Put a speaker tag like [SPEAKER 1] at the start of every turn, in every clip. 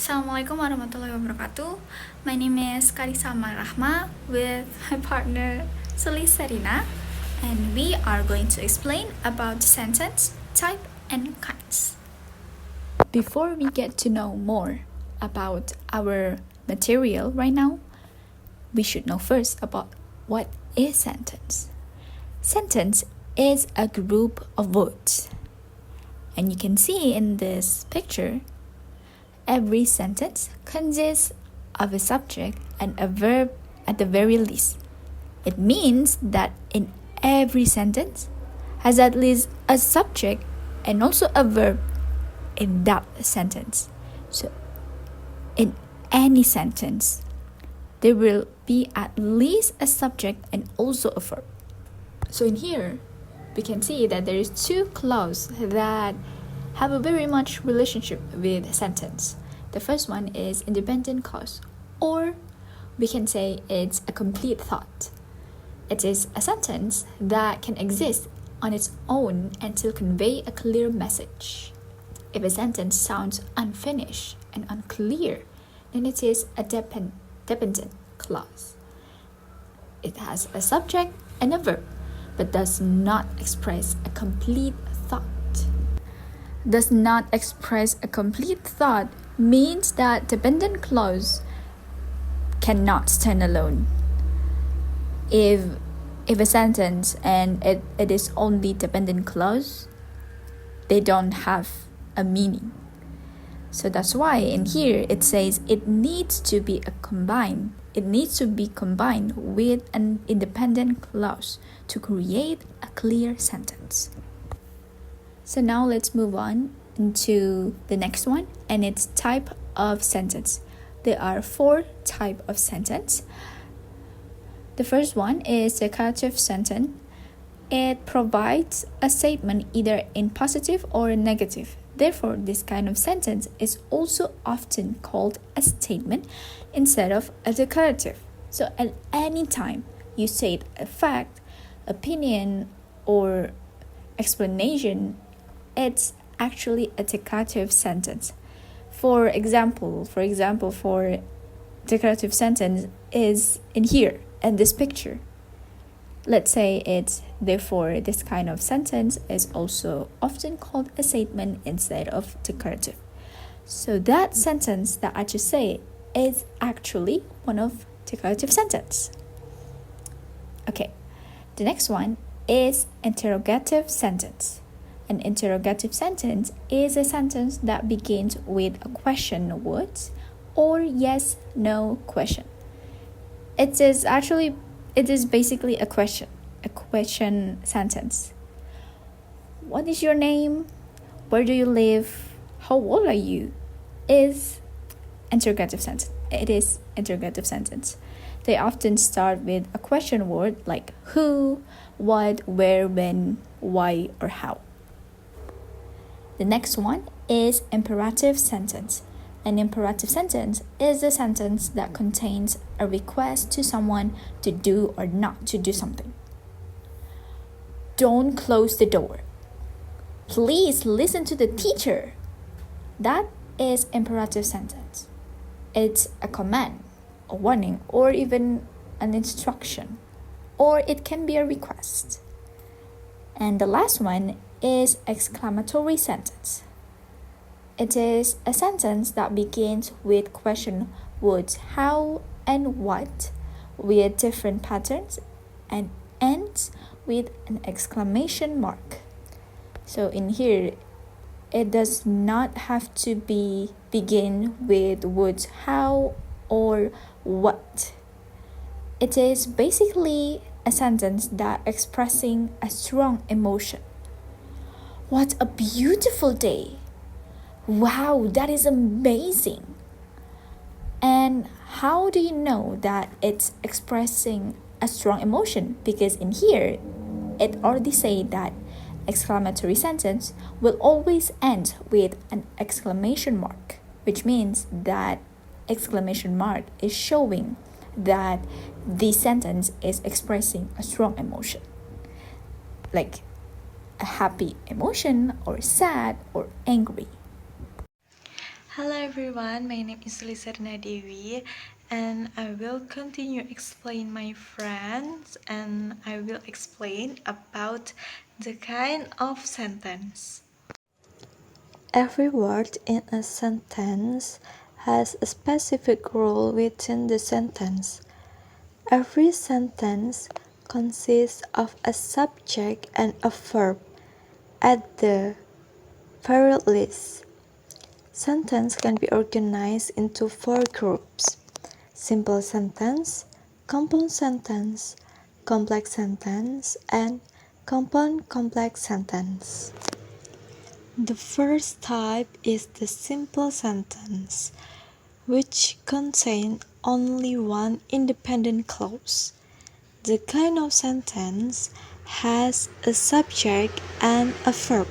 [SPEAKER 1] Assalamualaikum warahmatullahi wabarakatuh. My name is Carissa Rahma with my partner Sulis Serina, and we are going to explain about sentence, type, and kinds. Before we get to know more about our material right now, we should know first about what is sentence. Sentence is a group of words, and you can see in this picture every sentence consists of a subject and a verb at the very least. It means that in every sentence has at least a subject and also a verb in that sentence. So in any sentence, there will be at least a subject and also a verb. So in here, we can see that there is two clauses that have a very much relationship with sentence. The first one is independent clause, or we can say it's a complete thought. It is a sentence that can exist on its own and still convey a clear message. If a sentence sounds unfinished and unclear, then it is a dependent clause. It has a subject and a verb, but does not express a complete thought. Does not express a complete thought means that dependent clause cannot stand alone. If a sentence and it is only dependent clause, they don't have a meaning. So that's why in here it says it needs to be combined with an independent clause to create a clear sentence. So now let's move on into the next one, and it's type of sentence. There are 4 types of sentence. The first one is declarative sentence. It provides a statement either in positive or negative. Therefore, this kind of sentence is also often called a statement instead of a declarative. So at any time you state a fact, opinion, or explanation, it's actually a declarative sentence. For example, for declarative sentence is in here in this picture. Let's say it's therefore this kind of sentence is also often called a statement instead of declarative. So that sentence that I just say is actually one of declarative sentence. Okay, the next one is interrogative sentence. An interrogative sentence is a sentence that begins with a question words or yes, no question. It is basically a question sentence. What is your name? Where do you live? How old are you? Is interrogative sentence. It is interrogative sentence. They often start with a question word like who, what, where, when, why, or how. The next one is imperative sentence. An imperative sentence is a sentence that contains a request to someone to do or not to do something. Don't close the door. Please listen to the teacher. That is imperative sentence. It's a command, a warning, or even an instruction, or it can be a request. And the last one is exclamatory sentence. It is a sentence that begins with question words how and what with different patterns and ends with an exclamation mark. So in here, it does not have to begin with words how or what. It is basically a sentence that expressing a strong emotion. What a beautiful day! Wow, that is amazing! And how do you know that it's expressing a strong emotion? Because in here, it already said that exclamatory sentence will always end with an exclamation mark, which means that exclamation mark is showing that the sentence is expressing a strong emotion. Like a happy emotion or sad or angry.
[SPEAKER 2] Hello everyone, my name is Sulis Dewi and I will continue explain my friends and I will explain about the kind of sentence. Every word in a sentence has a specific role within the sentence. Every sentence consists of a subject and a verb at the very least. Sentence can be organized into 4 groups: simple sentence, compound sentence, complex sentence, and compound complex sentence. The first type is the simple sentence, which contains only one independent clause. The kind of sentence has a subject and a verb,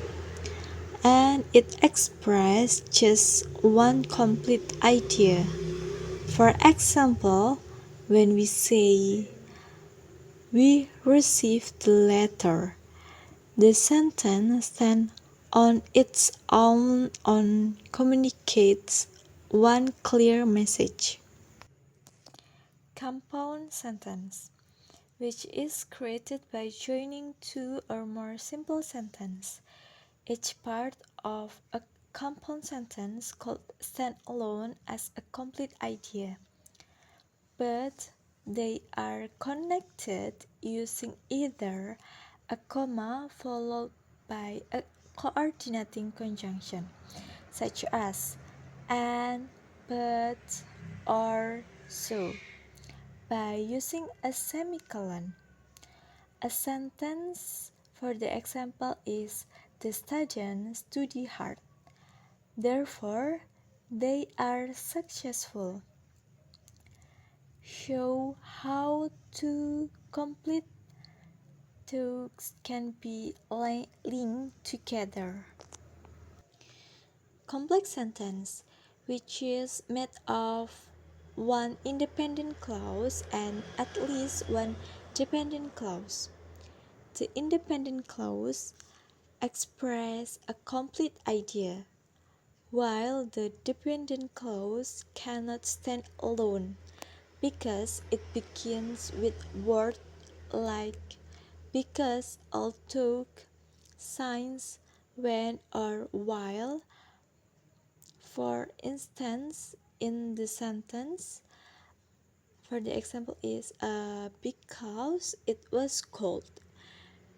[SPEAKER 2] and it expresses just one complete idea. For example, when we say, "We received the letter," the sentence then on its own communicates one clear message. Compound sentence, which is created by joining 2 or more simple sentences. Each part of a compound sentence could stand alone as a complete idea, but they are connected using either a comma followed by a coordinating conjunction, such as and, but, or, so. By using a semicolon, a sentence for the example is, "The students study hard, therefore they are successful." Show how two complete talks can be linked together. Complex sentence, which is made of one independent clause and at least one dependent clause. The independent clause expresses a complete idea, while the dependent clause cannot stand alone because it begins with words like because, although, since, when, or while. For instance, in the sentence, for the example is because it was cold,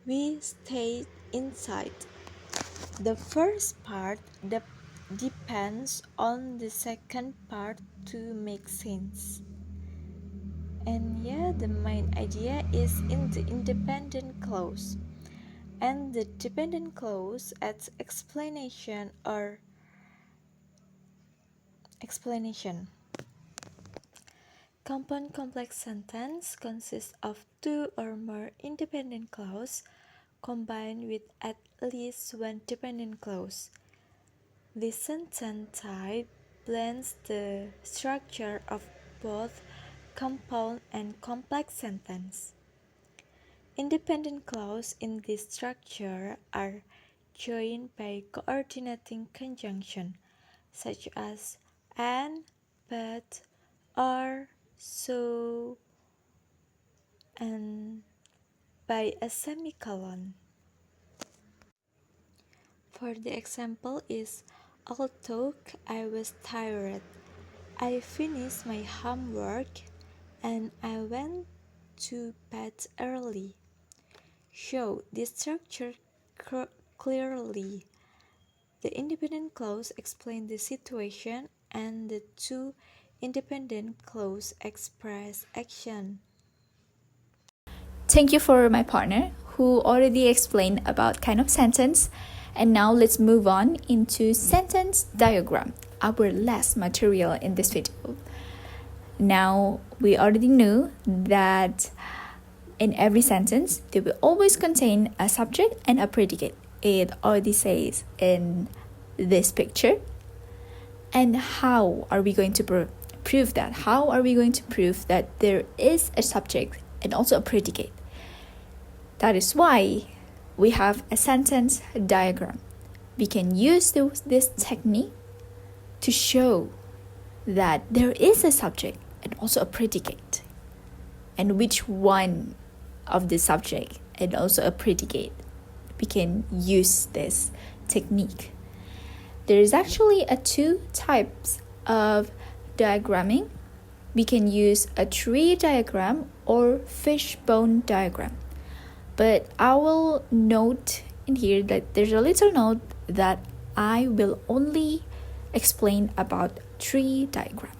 [SPEAKER 2] we stayed inside. The first part depends on the second part to make sense. And the main idea is in the independent clause, and the dependent clause adds explanation or explanation. Compound complex sentence consists of 2 or more independent clauses combined with at least one dependent clause. This sentence type blends the structure of both compound and complex sentence. Independent clauses in this structure are joined by coordinating conjunction, such as and, but, or, so, and by a semicolon. For the example is, although I was tired, I finished my homework and I went to bed early. Show the structure clearly. The independent clause explains the situation and the 2 independent clauses express action.
[SPEAKER 1] Thank you for my partner who already explained about kind of sentence. And now let's move on into sentence diagram, our last material in this video. Now we already knew that in every sentence they will always contain a subject and a predicate. It already says in this picture. And how are we going to prove that? How are we going to prove that there is a subject and also a predicate? That is why we have a sentence diagram. We can use this technique to show that there is a subject and also a predicate, and which one of the subject and also a predicate we can use this technique. There is actually two types of diagramming. We can use a tree diagram or fishbone diagram. But I will note in here that there's a little note that I will only explain about tree diagram.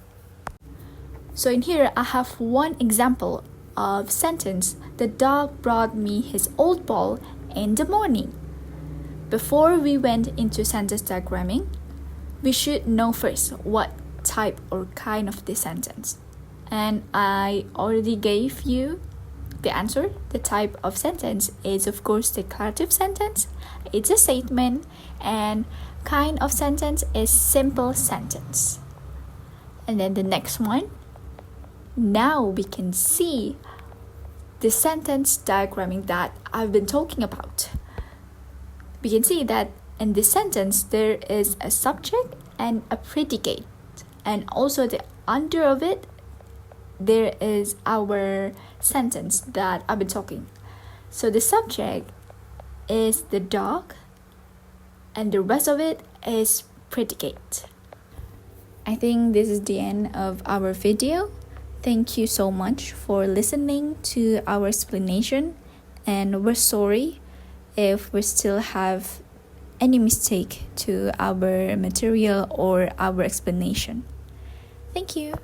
[SPEAKER 1] So in here I have one example of sentence. The dog brought me his old ball in the morning. Before we went into sentence diagramming, we should know first what type or kind of the sentence. And I already gave you the answer. The type of sentence is of course declarative sentence. It's a statement, and kind of sentence is simple sentence. And then the next one, now we can see the sentence diagramming that I've been talking about. We can see that in this sentence there is a subject and a predicate, and also the under of it there is our sentence that I've been talking. So the subject is the dog and the rest of it is predicate. I think this is the end of our video. Thank you so much for listening to our explanation, and we're sorry if we still have any mistake to our material or our explanation. Thank you.